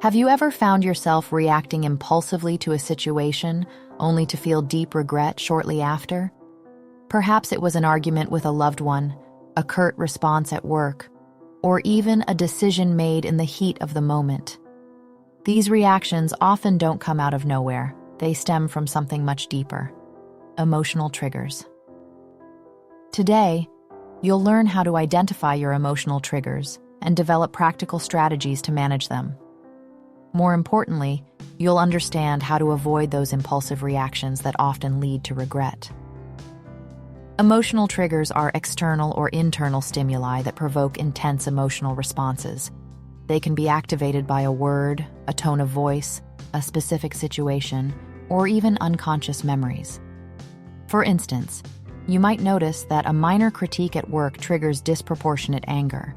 Have you ever found yourself reacting impulsively to a situation only to feel deep regret shortly after? Perhaps it was an argument with a loved one, a curt response at work, or even a decision made in the heat of the moment. These reactions often don't come out of nowhere. They stem from something much deeper: emotional triggers. Today, you'll learn how to identify your emotional triggers and develop practical strategies to manage them. More importantly, you'll understand how to avoid those impulsive reactions that often lead to regret. Emotional triggers are external or internal stimuli that provoke intense emotional responses. They can be activated by a word, a tone of voice, a specific situation, or even unconscious memories. For instance, you might notice that a minor critique at work triggers disproportionate anger,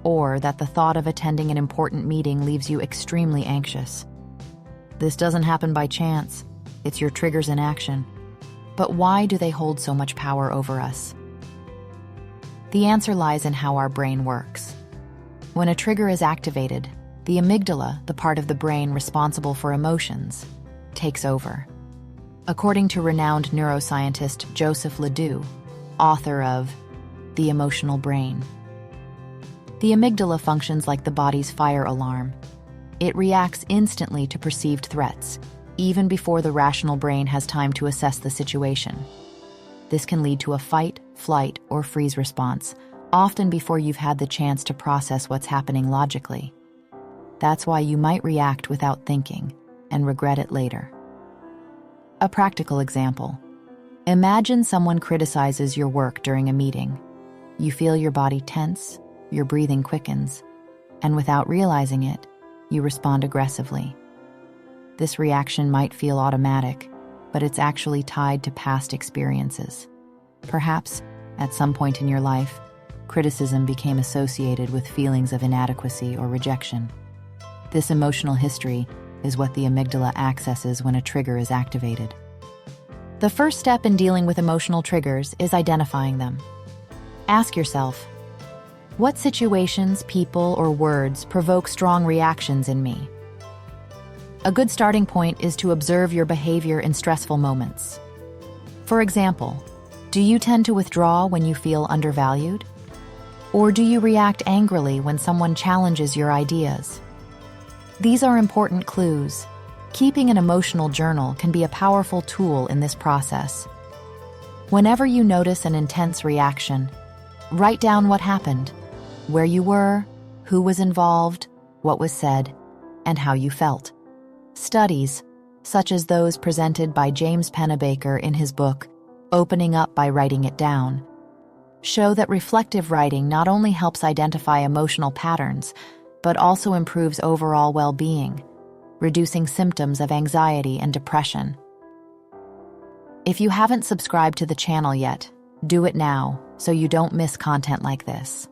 or that the thought of attending an important meeting leaves you extremely anxious. This doesn't happen by chance. It's your triggers in action. But why do they hold so much power over us? The answer lies in how our brain works. When a trigger is activated, the amygdala, the part of the brain responsible for emotions, takes over. According to renowned neuroscientist Joseph Ledoux, author of The Emotional Brain, the amygdala functions like the body's fire alarm. It reacts instantly to perceived threats, even before the rational brain has time to assess the situation. This can lead to a fight, flight, or freeze response, often before you've had the chance to process what's happening logically. That's why you might react without thinking and regret it later. A practical example. Imagine someone criticizes your work during a meeting. You feel your body tense, your breathing quickens, and without realizing it, you respond aggressively. This reaction might feel automatic, but it's actually tied to past experiences. Perhaps, at some point in your life, criticism became associated with feelings of inadequacy or rejection. This emotional history is what the amygdala accesses when a trigger is activated. The first step in dealing with emotional triggers is identifying them. Ask yourself, what situations, people, or words provoke strong reactions in me? A good starting point is to observe your behavior in stressful moments. For example, do you tend to withdraw when you feel undervalued? Or do you react angrily when someone challenges your ideas? These are important clues. Keeping an emotional journal can be a powerful tool in this process. Whenever you notice an intense reaction, write down what happened, where you were, who was involved, what was said, and how you felt. Studies, such as those presented by James Pennebaker in his book, Opening Up by Writing It Down, show that reflective writing not only helps identify emotional patterns, but also improves overall well-being, reducing symptoms of anxiety and depression. If you haven't subscribed to the channel yet, do it now so you don't miss content like this.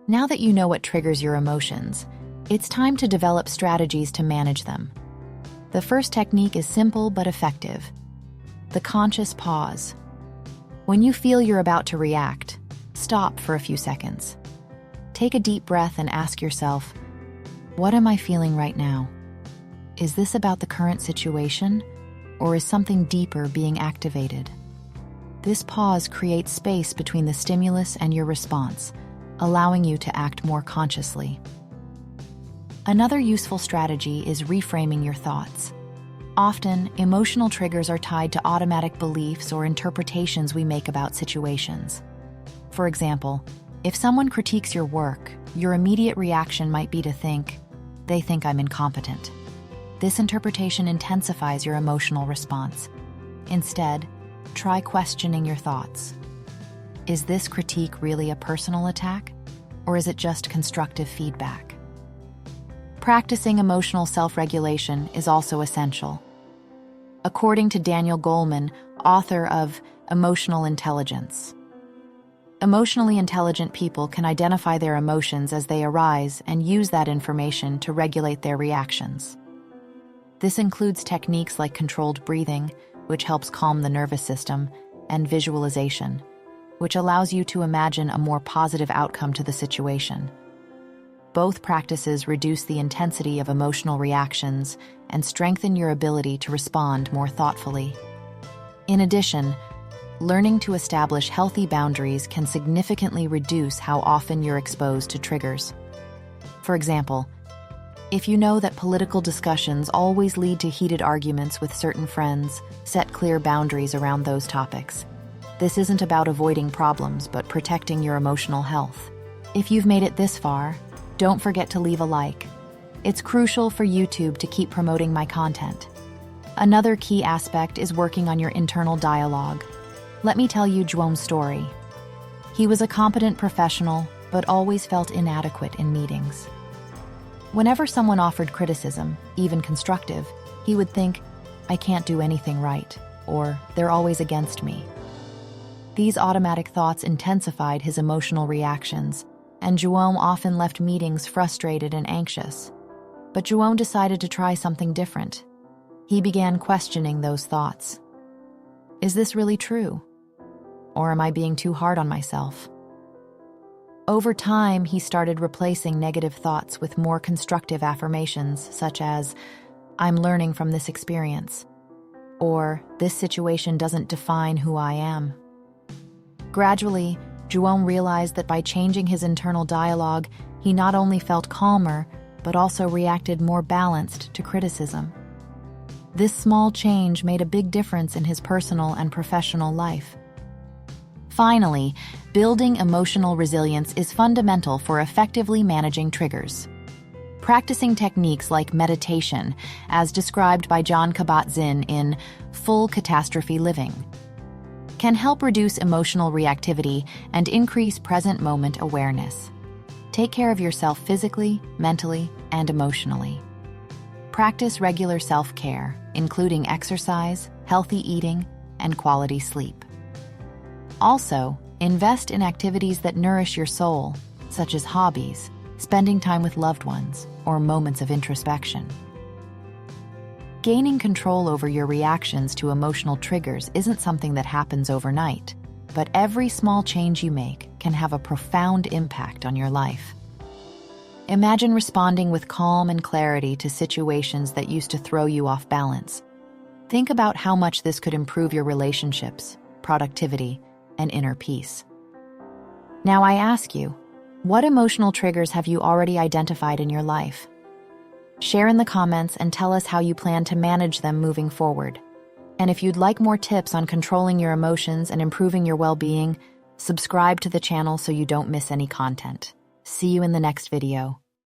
Now that you know what triggers your emotions, it's time to develop strategies to manage them. The first technique is simple but effective: the conscious pause. When you feel you're about to react, stop for a few seconds. Take a deep breath and ask yourself, what am I feeling right now? Is this about the current situation, or is something deeper being activated? This pause creates space between the stimulus and your response, allowing you to act more consciously. Another useful strategy is reframing your thoughts. Often, emotional triggers are tied to automatic beliefs or interpretations we make about situations. For example, if someone critiques your work, your immediate reaction might be to think, "They think I'm incompetent." This interpretation intensifies your emotional response. Instead, try questioning your thoughts. Is this critique really a personal attack, or is it just constructive feedback? Practicing emotional self-regulation is also essential. According to Daniel Goleman, author of Emotional Intelligence, emotionally intelligent people can identify their emotions as they arise and use that information to regulate their reactions. This includes techniques like controlled breathing, which helps calm the nervous system, and visualization, which allows you to imagine a more positive outcome to the situation. Both practices reduce the intensity of emotional reactions and strengthen your ability to respond more thoughtfully. In addition, learning to establish healthy boundaries can significantly reduce how often you're exposed to triggers. For example, if you know that political discussions always lead to heated arguments with certain friends, set clear boundaries around those topics. This isn't about avoiding problems, but protecting your emotional health. If you've made it this far, don't forget to leave a like. It's crucial for YouTube to keep promoting my content. Another key aspect is working on your internal dialogue. Let me tell you Juom's story. He was a competent professional, but always felt inadequate in meetings. Whenever someone offered criticism, even constructive, he would think, "I can't do anything right," or "they're always against me." These automatic thoughts intensified his emotional reactions, and Juom often left meetings frustrated and anxious. But Juom decided to try something different. He began questioning those thoughts. Is this really true? Or am I being too hard on myself? Over time, he started replacing negative thoughts with more constructive affirmations, such as, "I'm learning from this experience," or "This situation doesn't define who I am." Gradually, Juom realized that by changing his internal dialogue, he not only felt calmer, but also reacted more balanced to criticism. This small change made a big difference in his personal and professional life. Finally, building emotional resilience is fundamental for effectively managing triggers. Practicing techniques like meditation, as described by Jon Kabat-Zinn in Full Catastrophe Living, can help reduce emotional reactivity and increase present moment awareness. Take care of yourself physically, mentally, and emotionally. Practice regular self-care, including exercise, healthy eating, and quality sleep. Also, invest in activities that nourish your soul, such as hobbies, spending time with loved ones, or moments of introspection. Gaining control over your reactions to emotional triggers isn't something that happens overnight, but every small change you make can have a profound impact on your life. Imagine responding with calm and clarity to situations that used to throw you off balance. Think about how much this could improve your relationships, productivity, and inner peace. Now I ask you, what emotional triggers have you already identified in your life? Share in the comments and tell us how you plan to manage them moving forward. And if you'd like more tips on controlling your emotions and improving your well-being, subscribe to the channel so you don't miss any content. See you in the next video.